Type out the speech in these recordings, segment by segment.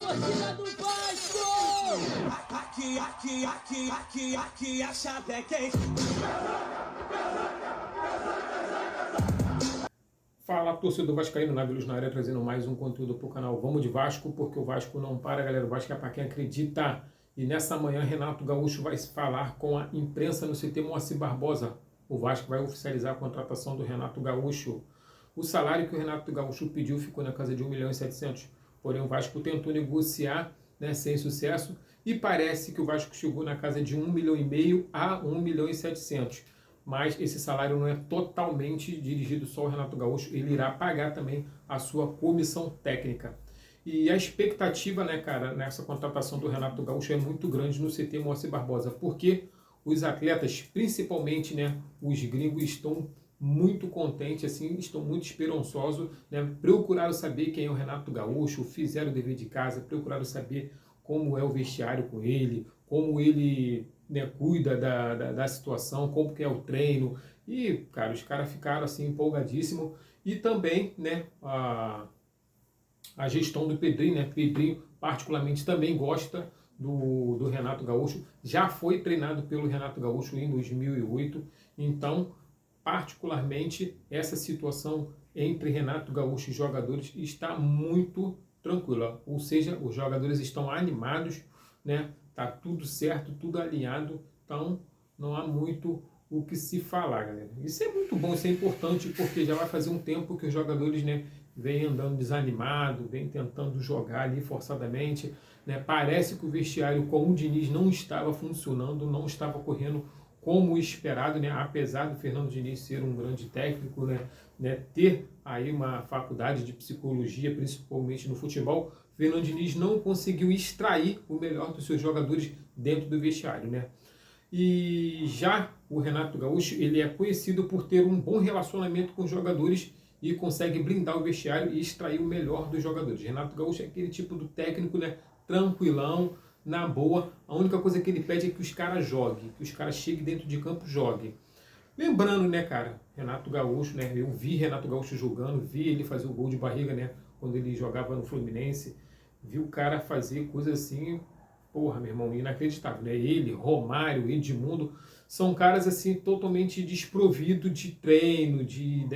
Torcida do Vasco! Aqui a chave é quente. Fala, torcedor vascaíno, Navios na área, trazendo mais um conteúdo para o canal Vamos de Vasco, porque o Vasco não para, galera. O Vasco é para quem acredita. E nessa manhã, Renato Gaúcho vai falar com a imprensa no CT Moacir Barbosa. O Vasco vai oficializar a contratação do Renato Gaúcho. O salário que o Renato Gaúcho pediu ficou na casa de 1.700.000. Porém, o Vasco tentou negociar, sem sucesso. E parece que o Vasco chegou na casa de 1,5 milhão a 1.700.000. Mas esse salário não é totalmente dirigido só ao Renato Gaúcho, ele irá pagar também a sua comissão técnica. E a expectativa, cara, nessa contratação do Renato Gaúcho é muito grande no CT Moacir Barbosa, porque os atletas, principalmente, os gringos, estão muito contentes, assim, estão muito esperançosos, procuraram saber quem é o Renato Gaúcho, fizeram o dever de casa, procuraram saber como é o vestiário com ele, como ele cuida da situação, como que é o treino. E, cara, os caras ficaram assim empolgadíssimos. E também, a gestão do Pedrinho, Pedrinho particularmente também gosta do Renato Gaúcho. Já foi treinado pelo Renato Gaúcho em 2008. Então, particularmente, essa situação entre Renato Gaúcho e jogadores está muito tranquila. Ou seja, os jogadores estão animados, tá tudo certo, tudo alinhado, então não há muito o que se falar, galera. Isso é muito bom, isso é importante, porque já vai fazer um tempo que os jogadores, vêm andando desanimados, vêm tentando jogar ali forçadamente, Parece que o vestiário com o Diniz não estava funcionando, não estava correndo como esperado, apesar do Fernando Diniz ser um grande técnico, ter aí uma faculdade de psicologia, principalmente no futebol, Fernando Diniz não conseguiu extrair o melhor dos seus jogadores dentro do vestiário, E já o Renato Gaúcho, ele é conhecido por ter um bom relacionamento com os jogadores e consegue blindar o vestiário e extrair o melhor dos jogadores. Renato Gaúcho é aquele tipo do técnico, tranquilão, na boa. A única coisa que ele pede é que os caras joguem, que os caras cheguem dentro de campo e joguem. Lembrando, cara, Renato Gaúcho, eu vi Renato Gaúcho jogando, vi ele fazer o gol de barriga, quando ele jogava no Fluminense, vi o cara fazer coisas assim, porra, meu irmão, inacreditável, Ele, Romário, Edmundo, são caras assim totalmente desprovidos de treino,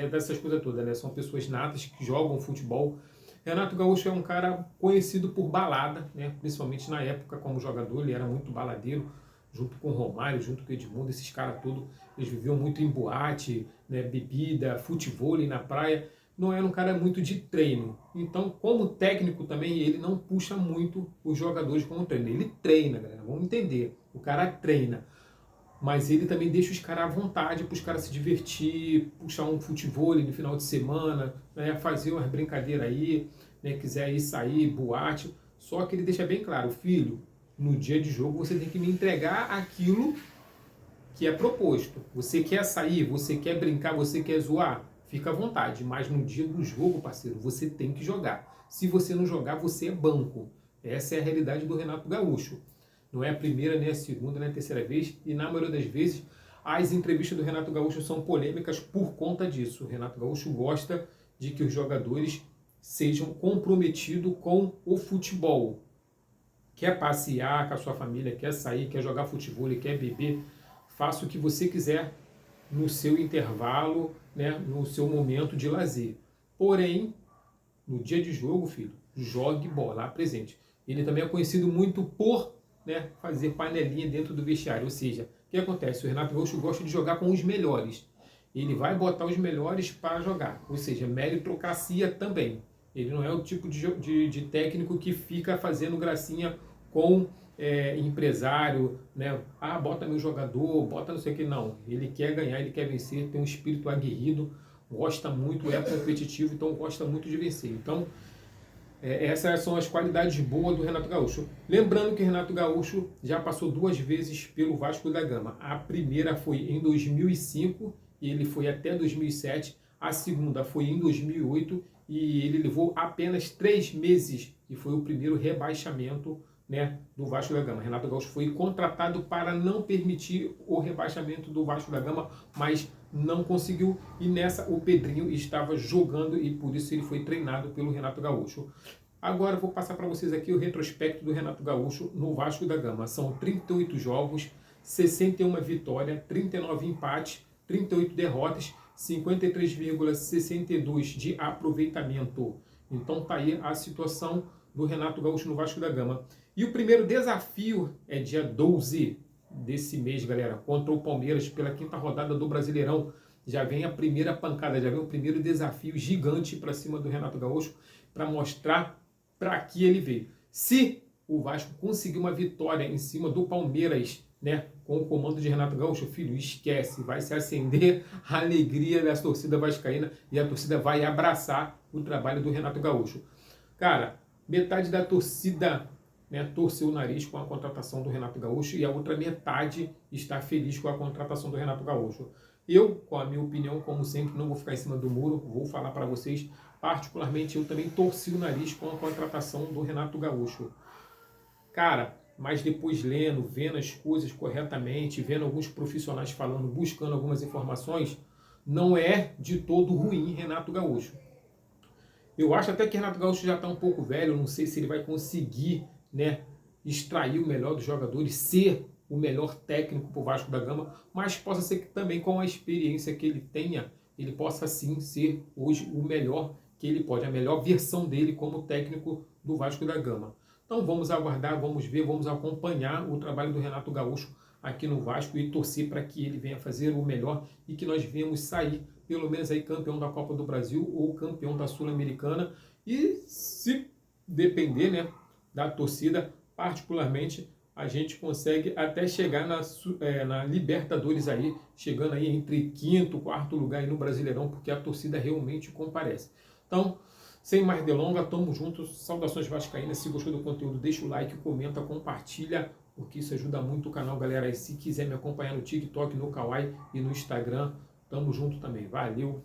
dessas coisas todas, São pessoas natas que jogam futebol. Renato Gaúcho é um cara conhecido por balada, principalmente na época como jogador, ele era muito baladeiro, junto com o Romário, junto com o Edmundo, esses caras todos, eles viviam muito em boate, bebida, futevôlei na praia, não era um cara muito de treino. Então, como técnico também, ele não puxa muito os jogadores como treino. Ele treina, galera, vamos entender, o cara treina. Mas ele também deixa os caras à vontade para os caras se divertir, puxar um futevôlei no final de semana, fazer umas brincadeiras aí, quiser ir sair, boate. Só que ele deixa bem claro, filho, no dia de jogo você tem que me entregar aquilo que é proposto. Você quer sair, você quer brincar, você quer zoar, fica à vontade. Mas no dia do jogo, parceiro, você tem que jogar. Se você não jogar, você é banco. Essa é a realidade do Renato Gaúcho. Não é a primeira, nem a segunda, nem a terceira vez. E na maioria das vezes, as entrevistas do Renato Gaúcho são polêmicas por conta disso. O Renato Gaúcho gosta de que os jogadores sejam comprometidos com o futebol. Quer passear com a sua família, quer sair, quer jogar futebol, quer beber, faça o que você quiser no seu intervalo, no seu momento de lazer. Porém, no dia de jogo, filho, jogue bola, presente. Ele também é conhecido muito por fazer panelinha dentro do vestiário. Ou seja, o que acontece? O Renato Gaúcho gosta de jogar com os melhores. Ele vai botar os melhores para jogar. Ou seja, meritocracia também. Ele não é o tipo de técnico que fica fazendo gracinha com empresário, bota meu jogador, bota não sei o que, não. Ele quer ganhar, ele quer vencer, tem um espírito aguerrido, gosta muito, é competitivo, então gosta muito de vencer. Então, essas são as qualidades boas do Renato Gaúcho. Lembrando que Renato Gaúcho já passou 2 vezes pelo Vasco da Gama. A primeira foi em 2005 e ele foi até 2007. A segunda foi em 2008 e ele levou apenas 3 meses e foi o primeiro rebaixamento do Vasco da Gama. Renato Gaúcho foi contratado para não permitir o rebaixamento do Vasco da Gama, mas não conseguiu, e nessa o Pedrinho estava jogando e por isso ele foi treinado pelo Renato Gaúcho. Agora eu vou passar para vocês aqui o retrospecto do Renato Gaúcho no Vasco da Gama. São 38 jogos, 61 vitórias, 39 empates, 38 derrotas, 53,62 de aproveitamento. Então tá aí a situação do Renato Gaúcho no Vasco da Gama. E o primeiro desafio é dia 12 desse mês, galera, contra o Palmeiras pela 5ª rodada do Brasileirão. Já vem a primeira pancada, já vem o primeiro desafio gigante para cima do Renato Gaúcho para mostrar para que ele veio. Se o Vasco conseguir uma vitória em cima do Palmeiras, né, com o comando de Renato Gaúcho, filho, esquece, vai se acender a alegria da torcida vascaína e a torcida vai abraçar o trabalho do Renato Gaúcho. Cara, metade da torcida, né, torceu o nariz com a contratação do Renato Gaúcho e a outra metade está feliz com a contratação do Renato Gaúcho. Eu, com a minha opinião, como sempre, não vou ficar em cima do muro, vou falar para vocês, particularmente eu também torci o nariz com a contratação do Renato Gaúcho. Cara, mas depois lendo, vendo as coisas corretamente, vendo alguns profissionais falando, buscando algumas informações, não é de todo ruim Renato Gaúcho. Eu acho até que Renato Gaúcho já está um pouco velho, não sei se ele vai conseguir, né, extrair o melhor dos jogadores, ser o melhor técnico para o Vasco da Gama, mas possa ser que também com a experiência que ele tenha, ele possa sim ser hoje o melhor que ele pode, a melhor versão dele como técnico do Vasco da Gama. Então vamos aguardar, vamos ver, vamos acompanhar o trabalho do Renato Gaúcho aqui no Vasco e torcer para que ele venha fazer o melhor e que nós venhamos sair, pelo menos aí campeão da Copa do Brasil ou campeão da Sul-Americana. E se depender, né, da torcida, particularmente, a gente consegue até chegar na Libertadores aí, chegando aí entre 5º e 4º lugar aí no Brasileirão, porque a torcida realmente comparece. Então, sem mais delongas, tamo juntos, saudações vascaínas. Se gostou do conteúdo, deixa o like, comenta, compartilha, porque isso ajuda muito o canal, galera. E se quiser me acompanhar no TikTok, no Kawaii e no Instagram, tamo junto também. Valeu!